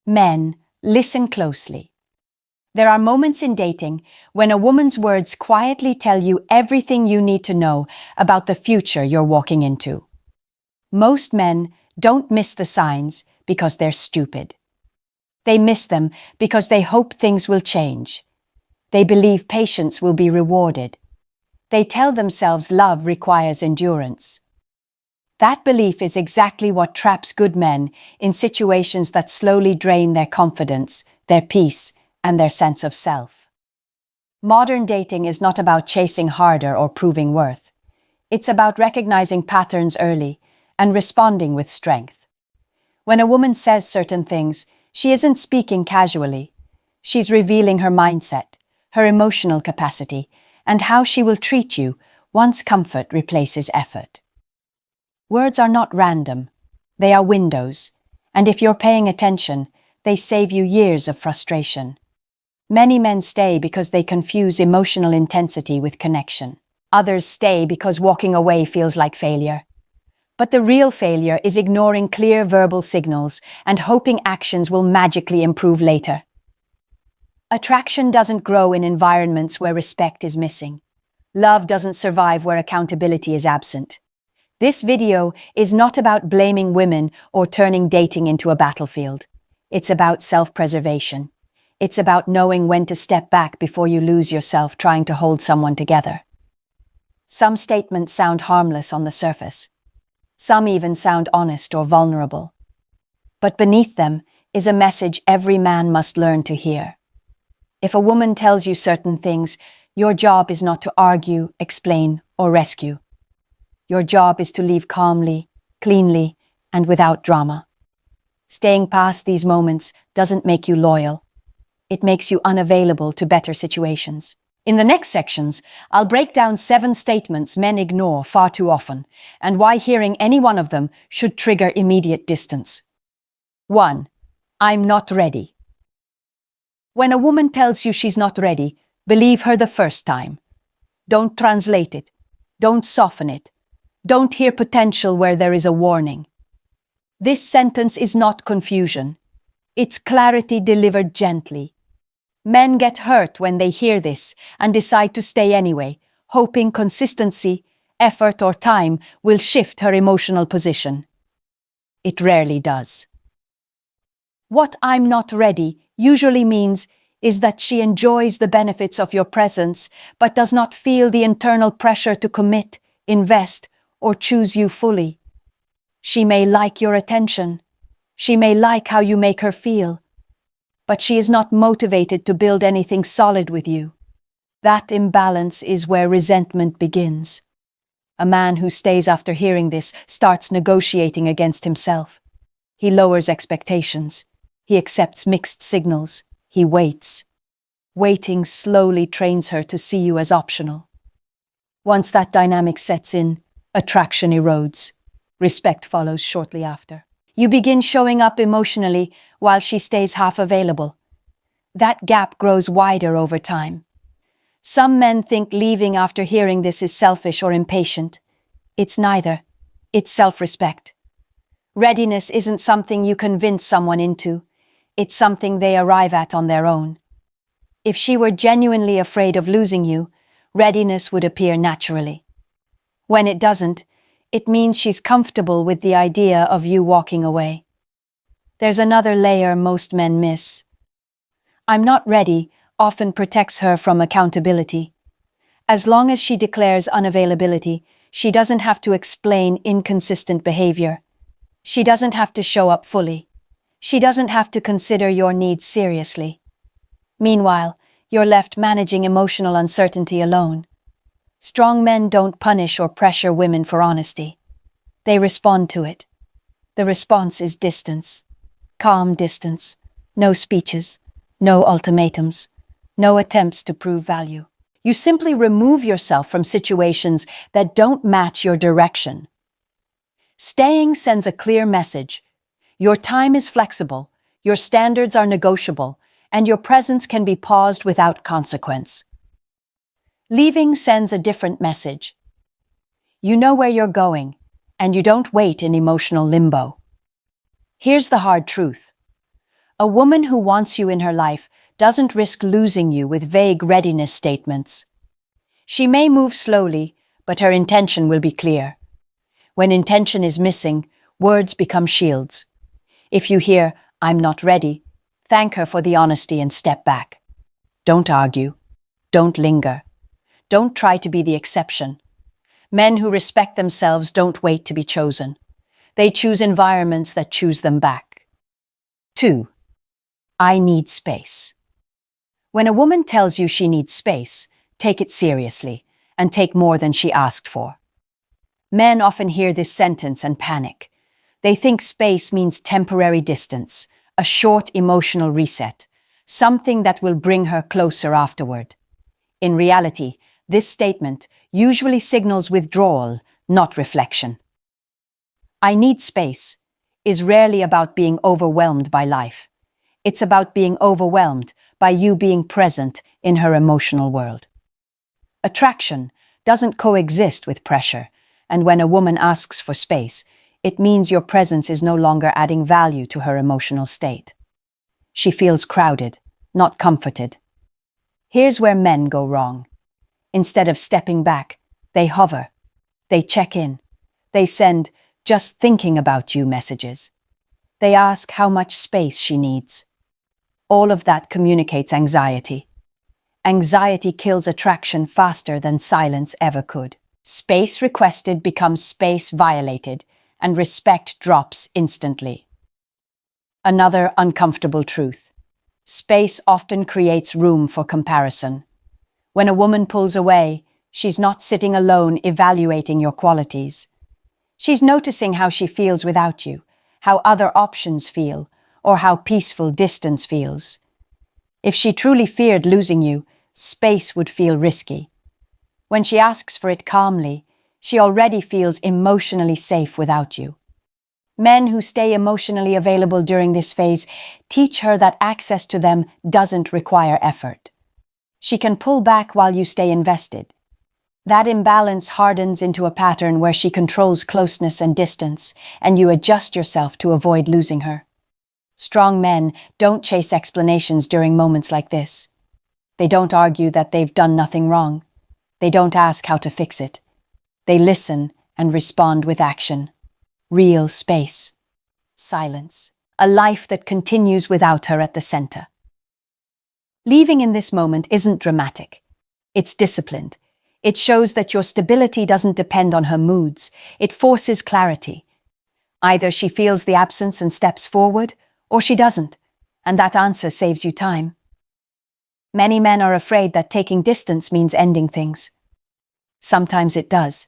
Men, listen closely. There are moments in dating when a woman's words quietly tell you everything you need to know about the future you're walking into. Most men don't miss the signs because they're stupid. They miss them because they hope things will change. They believe patience will be rewarded. They tell themselves love requires endurance. That belief is exactly what traps good men in situations that slowly drain their confidence, their peace, and their sense of self. Modern dating is not about chasing harder or proving worth. It's about recognizing patterns early and responding with strength. When a woman says certain things, she isn't speaking casually. She's revealing her mindset, her emotional capacity, and how she will treat you once comfort replaces effort. Words are not random. They are windows, and if you're paying attention, they save you years of frustration. Many men stay because they confuse emotional intensity with connection. Others stay because walking away feels like failure. But the real failure is ignoring clear verbal signals and hoping actions will magically improve later. Attraction doesn't grow in environments where respect is missing. Love doesn't survive where accountability is absent. This video is not about blaming women or turning dating into a battlefield. It's about self-preservation. It's about knowing when to step back before you lose yourself trying to hold someone together. Some statements sound harmless on the surface. Some even sound honest or vulnerable. But beneath them is a message every man must learn to hear. If a woman tells you certain things, your job is not to argue, explain, or rescue. Your job is to leave calmly, cleanly, and without drama. Staying past these moments doesn't make you loyal. It makes you unavailable to better situations. In the next sections, I'll break down 7 statements men ignore far too often, and why hearing any one of them should trigger immediate distance. 1. I'm not ready. When a woman tells you she's not ready, believe her the first time. Don't translate it. Don't soften it. Don't hear potential where there is a warning. This sentence is not confusion. It's clarity delivered gently. Men get hurt when they hear this and decide to stay anyway, hoping consistency, effort, or time will shift her emotional position. It rarely does. What I'm not ready usually means is that she enjoys the benefits of your presence but does not feel the internal pressure to commit, invest, or choose you fully. She may like your attention. She may like how you make her feel. But she is not motivated to build anything solid with you. That imbalance is where resentment begins. A man who stays after hearing this starts negotiating against himself. He lowers expectations. He accepts mixed signals. He waits. Waiting slowly trains her to see you as optional. Once that dynamic sets in, attraction erodes. Respect follows shortly after. You begin showing up emotionally while she stays half available. That gap grows wider over time. Some men think leaving after hearing this is selfish or impatient. It's neither. It's self-respect. Readiness isn't something you convince someone into. It's something they arrive at on their own. If she were genuinely afraid of losing you, readiness would appear naturally. When it doesn't, it means she's comfortable with the idea of you walking away. There's another layer most men miss. I'm not ready often protects her from accountability. As long as she declares unavailability, she doesn't have to explain inconsistent behavior. She doesn't have to show up fully. She doesn't have to consider your needs seriously. Meanwhile, you're left managing emotional uncertainty alone. Strong men don't punish or pressure women for honesty. They respond to it. The response is distance. Calm distance. No speeches. No ultimatums. No attempts to prove value. You simply remove yourself from situations that don't match your direction. Staying sends a clear message. Your time is flexible, your standards are negotiable, and your presence can be paused without consequence. Leaving sends a different message. You know where you're going, and you don't wait in emotional limbo. Here's the hard truth. A woman who wants you in her life doesn't risk losing you with vague readiness statements. She may move slowly, but her intention will be clear. When intention is missing, words become shields. If you hear, "I'm not ready," thank her for the honesty and step back. Don't argue. Don't linger. Don't try to be the exception. Men who respect themselves don't wait to be chosen. They choose environments that choose them back. 2. I need space. When a woman tells you she needs space, take it seriously and take more than she asked for. Men often hear this sentence and panic. They think space means temporary distance, a short emotional reset, something that will bring her closer afterward. In reality, this statement usually signals withdrawal, not reflection. I need space is rarely about being overwhelmed by life. It's about being overwhelmed by you being present in her emotional world. Attraction doesn't coexist with pressure, and when a woman asks for space, it means your presence is no longer adding value to her emotional state. She feels crowded, not comforted. Here's where men go wrong. Instead of stepping back, they hover. They check in. They send "just thinking about you" messages. They ask how much space she needs. All of that communicates anxiety. Anxiety kills attraction faster than silence ever could. Space requested becomes space violated, and respect drops instantly. Another uncomfortable truth. Space often creates room for comparison. When a woman pulls away, she's not sitting alone evaluating your qualities. She's noticing how she feels without you, how other options feel, or how peaceful distance feels. If she truly feared losing you, space would feel risky. When she asks for it calmly, she already feels emotionally safe without you. Men who stay emotionally available during this phase teach her that access to them doesn't require effort. She can pull back while you stay invested. That imbalance hardens into a pattern where she controls closeness and distance, and you adjust yourself to avoid losing her. Strong men don't chase explanations during moments like this. They don't argue that they've done nothing wrong. They don't ask how to fix it. They listen and respond with action. Real space. Silence. A life that continues without her at the center. Leaving in this moment isn't dramatic. It's disciplined. It shows that your stability doesn't depend on her moods. It forces clarity. Either she feels the absence and steps forward, or she doesn't, and that answer saves you time. Many men are afraid that taking distance means ending things. Sometimes it does,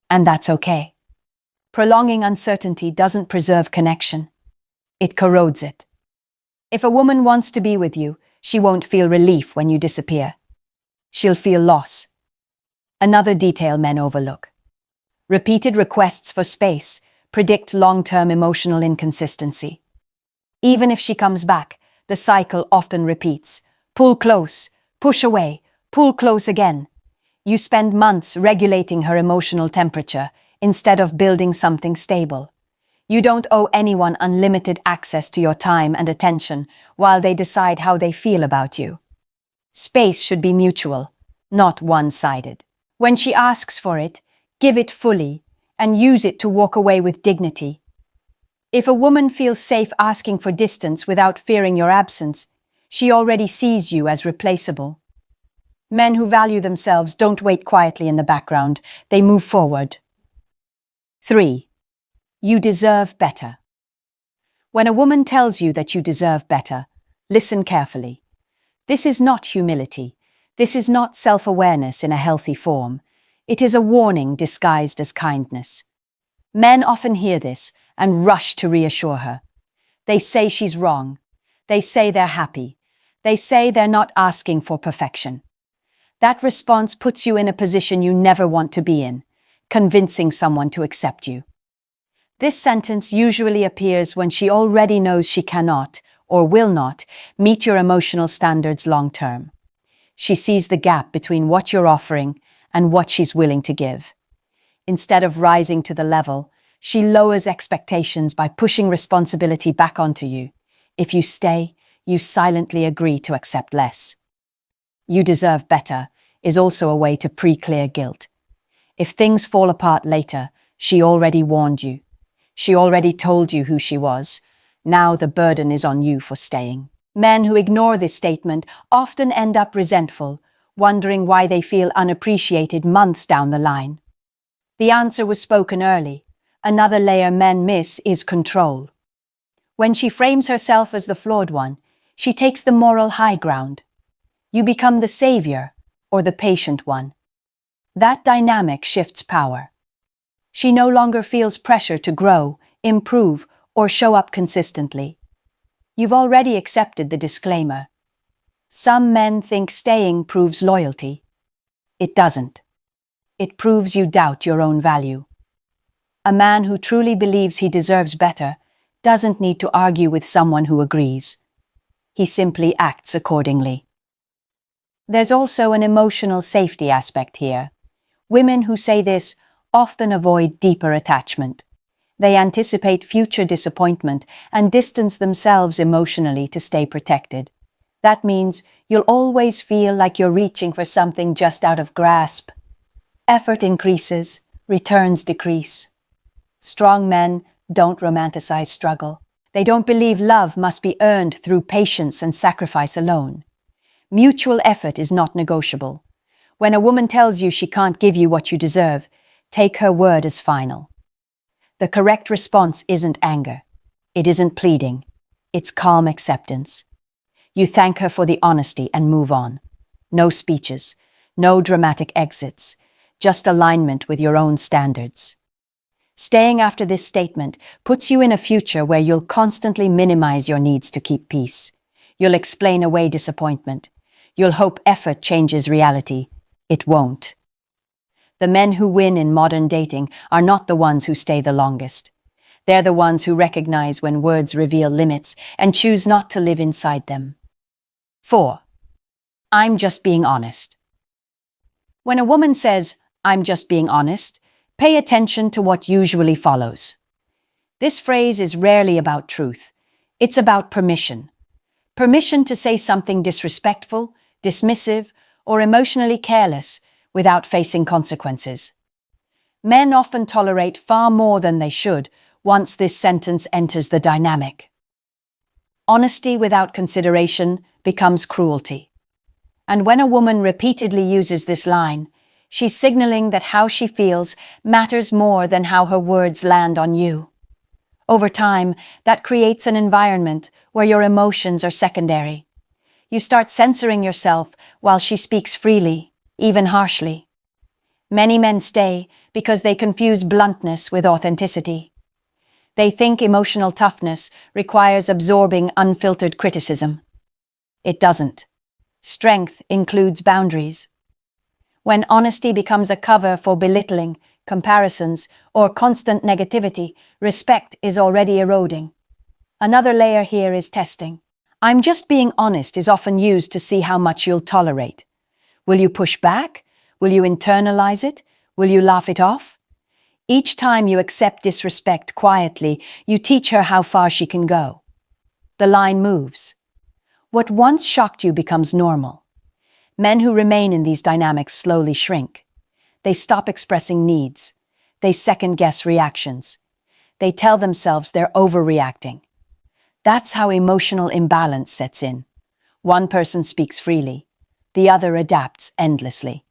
and that's okay. Prolonging uncertainty doesn't preserve connection. It corrodes it. If a woman wants to be with you, she won't feel relief when you disappear. She'll feel loss. Another detail men overlook. Repeated requests for space predict long-term emotional inconsistency. Even if she comes back, the cycle often repeats. Pull close, push away, pull close again. You spend months regulating her emotional temperature instead of building something stable. You don't owe anyone unlimited access to your time and attention while they decide how they feel about you. Space should be mutual, not one-sided. When she asks for it, give it fully and use it to walk away with dignity. If a woman feels safe asking for distance without fearing your absence, she already sees you as replaceable. Men who value themselves don't wait quietly in the background, they move forward. 3. You deserve better. When a woman tells you that you deserve better, listen carefully. This is not humility. This is not self-awareness in a healthy form. It is a warning disguised as kindness. Men often hear this and rush to reassure her. They say she's wrong. They say they're happy. They say they're not asking for perfection. That response puts you in a position you never want to be in, convincing someone to accept you. This sentence usually appears when she already knows she cannot, or will not, meet your emotional standards long term. She sees the gap between what you're offering and what she's willing to give. Instead of rising to the level, she lowers expectations by pushing responsibility back onto you. If you stay, you silently agree to accept less. You deserve better is also a way to pre-clear guilt. If things fall apart later, she already warned you. She already told you who she was. Now the burden is on you for staying. Men who ignore this statement often end up resentful, wondering why they feel unappreciated months down the line. The answer was spoken early. Another layer men miss is control. When she frames herself as the flawed one, she takes the moral high ground. You become the savior or the patient one. That dynamic shifts power. She no longer feels pressure to grow, improve, or show up consistently. You've already accepted the disclaimer. Some men think staying proves loyalty. It doesn't. It proves you doubt your own value. A man who truly believes he deserves better doesn't need to argue with someone who agrees. He simply acts accordingly. There's also an emotional safety aspect here. Women who say this often avoid deeper attachment. They anticipate future disappointment and distance themselves emotionally to stay protected. That means you'll always feel like you're reaching for something just out of grasp. Effort increases, returns decrease. Strong men don't romanticize struggle. They don't believe love must be earned through patience and sacrifice alone. Mutual effort is not negotiable. When a woman tells you she can't give you what you deserve, take her word as final. The correct response isn't anger. It isn't pleading. It's calm acceptance. You thank her for the honesty and move on. No speeches, no dramatic exits, just alignment with your own standards. Staying after this statement puts you in a future where you'll constantly minimize your needs to keep peace. You'll explain away disappointment. You'll hope effort changes reality. It won't. The men who win in modern dating are not the ones who stay the longest. They're the ones who recognize when words reveal limits and choose not to live inside them. 4. I'm just being honest. When a woman says, "I'm just being honest," pay attention to what usually follows. This phrase is rarely about truth. It's about permission. Permission to say something disrespectful, dismissive, or emotionally careless without facing consequences. Men often tolerate far more than they should once this sentence enters the dynamic. Honesty without consideration becomes cruelty. And when a woman repeatedly uses this line, she's signaling that how she feels matters more than how her words land on you. Over time, that creates an environment where your emotions are secondary. You start censoring yourself while she speaks freely, even harshly. Many men stay because they confuse bluntness with authenticity. They think emotional toughness requires absorbing unfiltered criticism. It doesn't. Strength includes boundaries. When honesty becomes a cover for belittling, comparisons, or constant negativity, respect is already eroding. Another layer here is testing. "I'm just being honest" is often used to see how much you'll tolerate. Will you push back? Will you internalize it? Will you laugh it off? Each time you accept disrespect quietly, you teach her how far she can go. The line moves. What once shocked you becomes normal. Men who remain in these dynamics slowly shrink. They stop expressing needs. They second-guess reactions. They tell themselves they're overreacting. That's how emotional imbalance sets in. One person speaks freely. The other adapts endlessly.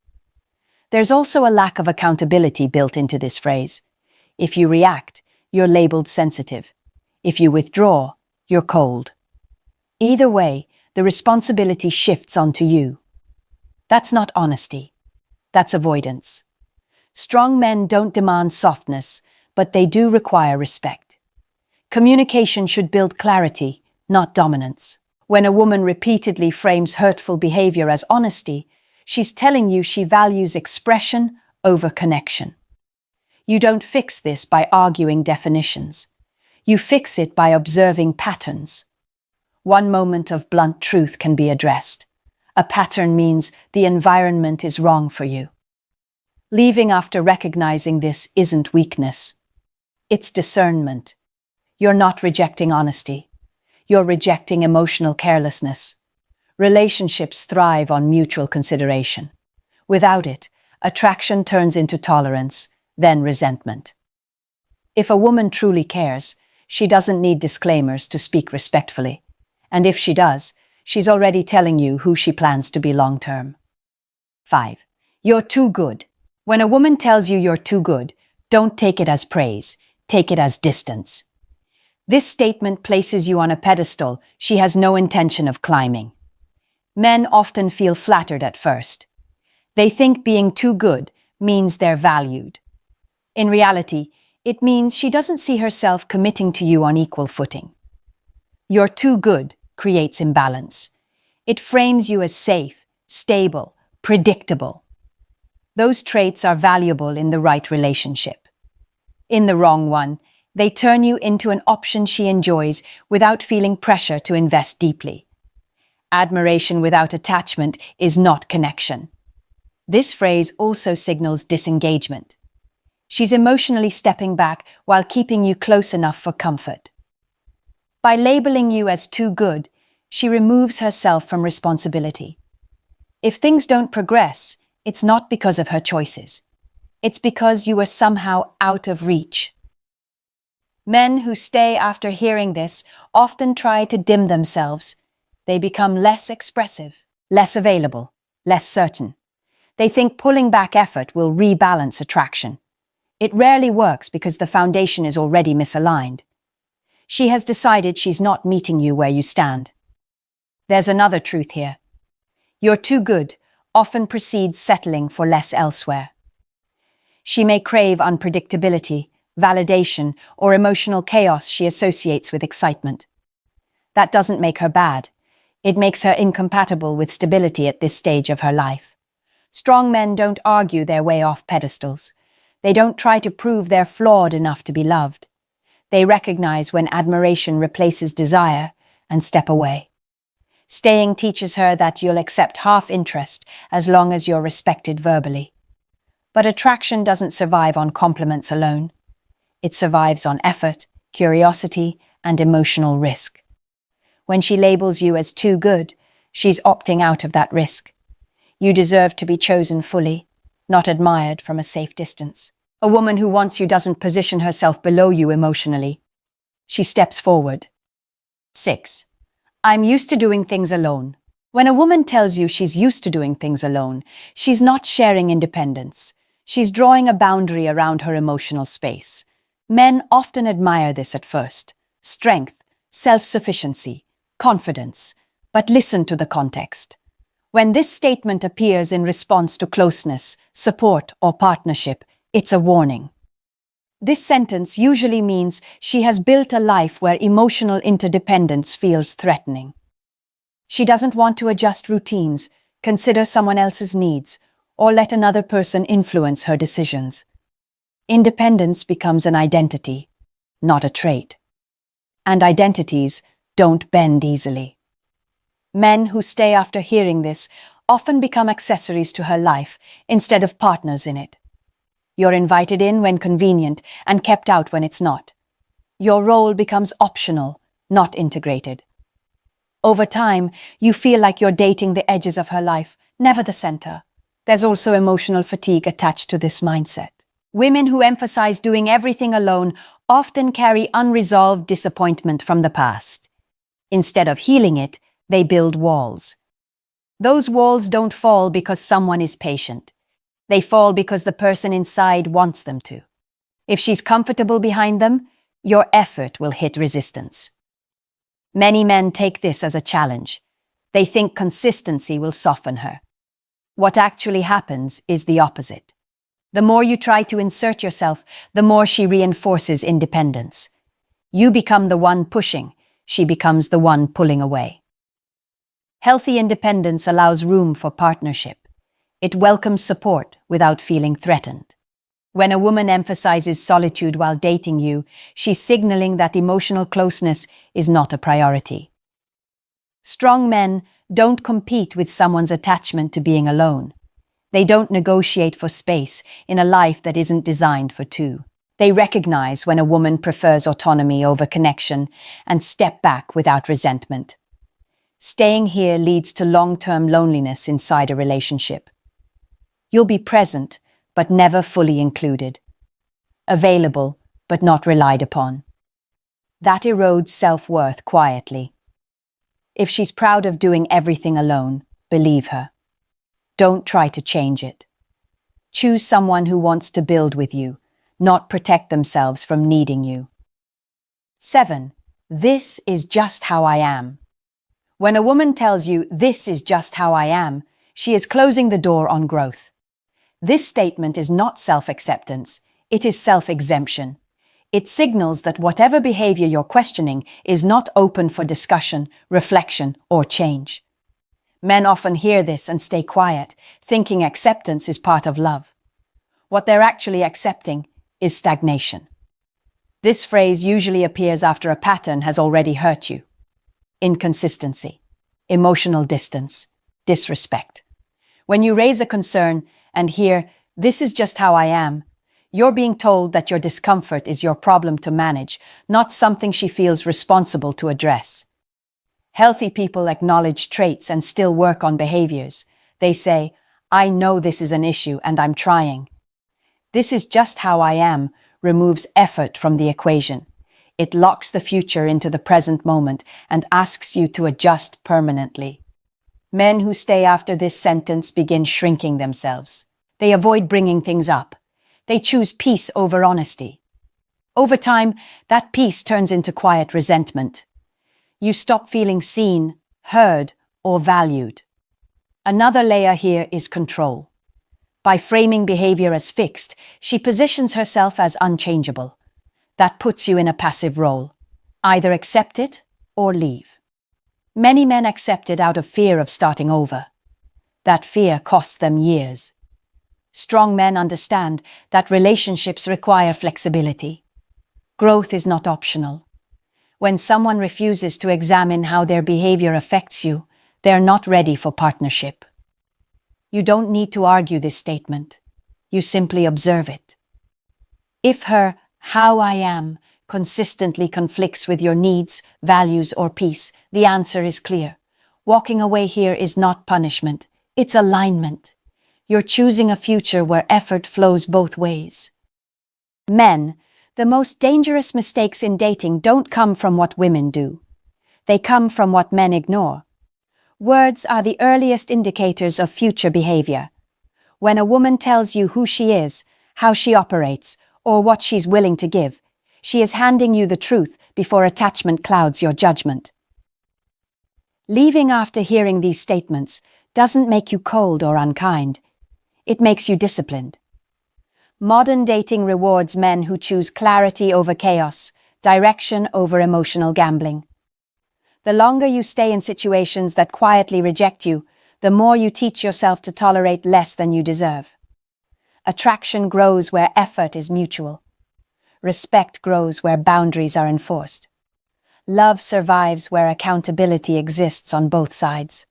There's also a lack of accountability built into this phrase. If you react, you're labeled sensitive. If you withdraw, you're cold. Either way, the responsibility shifts onto you. That's not honesty. That's avoidance. Strong men don't demand softness, but they do require respect. Communication should build clarity, not dominance. When a woman repeatedly frames hurtful behavior as honesty, she's telling you she values expression over connection. You don't fix this by arguing definitions. You fix it by observing patterns. One moment of blunt truth can be addressed. A pattern means the environment is wrong for you. Leaving after recognizing this isn't weakness. It's discernment. You're not rejecting honesty. You're rejecting emotional carelessness. Relationships thrive on mutual consideration. Without it, attraction turns into tolerance, then resentment. If a woman truly cares, she doesn't need disclaimers to speak respectfully. And if she does, she's already telling you who she plans to be long-term. 5. You're too good. When a woman tells you you're too good, don't take it as praise, take it as distance. This statement places you on a pedestal she has no intention of climbing. Men often feel flattered at first. They think being too good means they're valued. In reality, it means she doesn't see herself committing to you on equal footing. You're too good creates imbalance. It frames you as safe, stable, predictable. Those traits are valuable in the right relationship. In the wrong one, they turn you into an option she enjoys without feeling pressure to invest deeply. Admiration without attachment is not connection. This phrase also signals disengagement. She's emotionally stepping back while keeping you close enough for comfort. By labeling you as too good, she removes herself from responsibility. If things don't progress, it's not because of her choices. It's because you are somehow out of reach. Men who stay after hearing this often try to dim themselves. They become less expressive, less available, less certain. They think pulling back effort will rebalance attraction. It rarely works because the foundation is already misaligned. She has decided she's not meeting you where you stand. There's another truth here. You're too good often precedes settling for less elsewhere. She may crave unpredictability, validation, or emotional chaos she associates with excitement. That doesn't make her bad. It makes her incompatible with stability at this stage of her life. Strong men don't argue their way off pedestals. They don't try to prove they're flawed enough to be loved. They recognize when admiration replaces desire and step away. Staying teaches her that you'll accept half interest as long as you're respected verbally. But attraction doesn't survive on compliments alone. It survives on effort, curiosity, and emotional risk. When she labels you as too good, she's opting out of that risk. You deserve to be chosen fully, not admired from a safe distance. A woman who wants you doesn't position herself below you emotionally. She steps forward. 6. I'm used to doing things alone. When a woman tells you she's used to doing things alone, she's not sharing independence. She's drawing a boundary around her emotional space. Men often admire this at first. Strength, self-sufficiency, confidence. But listen to the context. When this statement appears in response to closeness, support, or partnership, it's a warning. This sentence usually means she has built a life where emotional interdependence feels threatening. She doesn't want to adjust routines, consider someone else's needs, or let another person influence her decisions. Independence becomes an identity, not a trait. And identities don't bend easily. Men who stay after hearing this often become accessories to her life instead of partners in it. You're invited in when convenient and kept out when it's not. Your role becomes optional, not integrated. Over time, you feel like you're dating the edges of her life, never the center. There's also emotional fatigue attached to this mindset. Women who emphasize doing everything alone often carry unresolved disappointment from the past. Instead of healing it, they build walls. Those walls don't fall because someone is patient. They fall because the person inside wants them to. If she's comfortable behind them, your effort will hit resistance. Many men take this as a challenge. They think consistency will soften her. What actually happens is the opposite. The more you try to insert yourself, the more she reinforces independence. You become the one pushing, she becomes the one pulling away. Healthy independence allows room for partnership. It welcomes support without feeling threatened. When a woman emphasizes solitude while dating you, she's signaling that emotional closeness is not a priority. Strong men don't compete with someone's attachment to being alone. They don't negotiate for space in a life that isn't designed for two. They recognize when a woman prefers autonomy over connection and step back without resentment. Staying here leads to long-term loneliness inside a relationship. You'll be present, but never fully included. Available, but not relied upon. That erodes self-worth quietly. If she's proud of doing everything alone, believe her. Don't try to change it. Choose someone who wants to build with you, not protect themselves from needing you. 7. This is just how I am. When a woman tells you, "This is just how I am," she is closing the door on growth. This statement is not self-acceptance, it is self-exemption. It signals that whatever behavior you're questioning is not open for discussion, reflection, or change. Men often hear this and stay quiet, thinking acceptance is part of love. What they're actually accepting is stagnation. This phrase usually appears after a pattern has already hurt you. Inconsistency, emotional distance, disrespect. When you raise a concern and hear, "This is just how I am," you're being told that your discomfort is your problem to manage, not something she feels responsible to address. Healthy people acknowledge traits and still work on behaviors. They say, "I know this is an issue and I'm trying." "This is just how I am" removes effort from the equation. It locks the future into the present moment and asks you to adjust permanently. Men who stay after this sentence begin shrinking themselves. They avoid bringing things up. They choose peace over honesty. Over time, that peace turns into quiet resentment. You stop feeling seen, heard, or valued. Another layer here is control. By framing behavior as fixed, she positions herself as unchangeable. That puts you in a passive role. Either accept it or leave. Many men accept it out of fear of starting over. That fear costs them years. Strong men understand that relationships require flexibility. Growth is not optional. When someone refuses to examine how their behavior affects you, they're not ready for partnership. You don't need to argue this statement. You simply observe it. If her "how I am" consistently conflicts with your needs, values, or peace, the answer is clear. Walking away here is not punishment, it's alignment. You're choosing a future where effort flows both ways. Men, the most dangerous mistakes in dating don't come from what women do. They come from what men ignore. Words are the earliest indicators of future behavior. When a woman tells you who she is, how she operates, or what she's willing to give, she is handing you the truth before attachment clouds your judgment. Leaving after hearing these statements doesn't make you cold or unkind. It makes you disciplined. Modern dating rewards men who choose clarity over chaos, direction over emotional gambling. The longer you stay in situations that quietly reject you, the more you teach yourself to tolerate less than you deserve. Attraction grows where effort is mutual. Respect grows where boundaries are enforced. Love survives where accountability exists on both sides.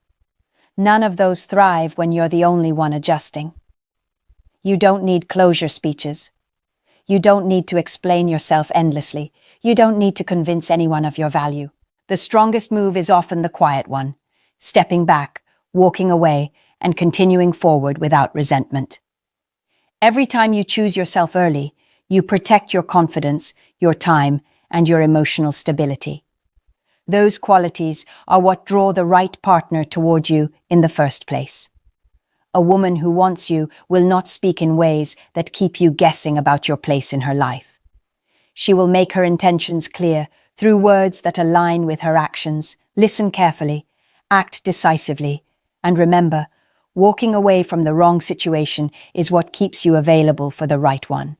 None of those thrive when you're the only one adjusting. You don't need closure speeches. You don't need to explain yourself endlessly. You don't need to convince anyone of your value. The strongest move is often the quiet one, stepping back, walking away, and continuing forward without resentment. Every time you choose yourself early, you protect your confidence, your time, and your emotional stability. Those qualities are what draw the right partner toward you in the first place. A woman who wants you will not speak in ways that keep you guessing about your place in her life. She will make her intentions clear through words that align with her actions. Listen carefully, act decisively, and remember, walking away from the wrong situation is what keeps you available for the right one.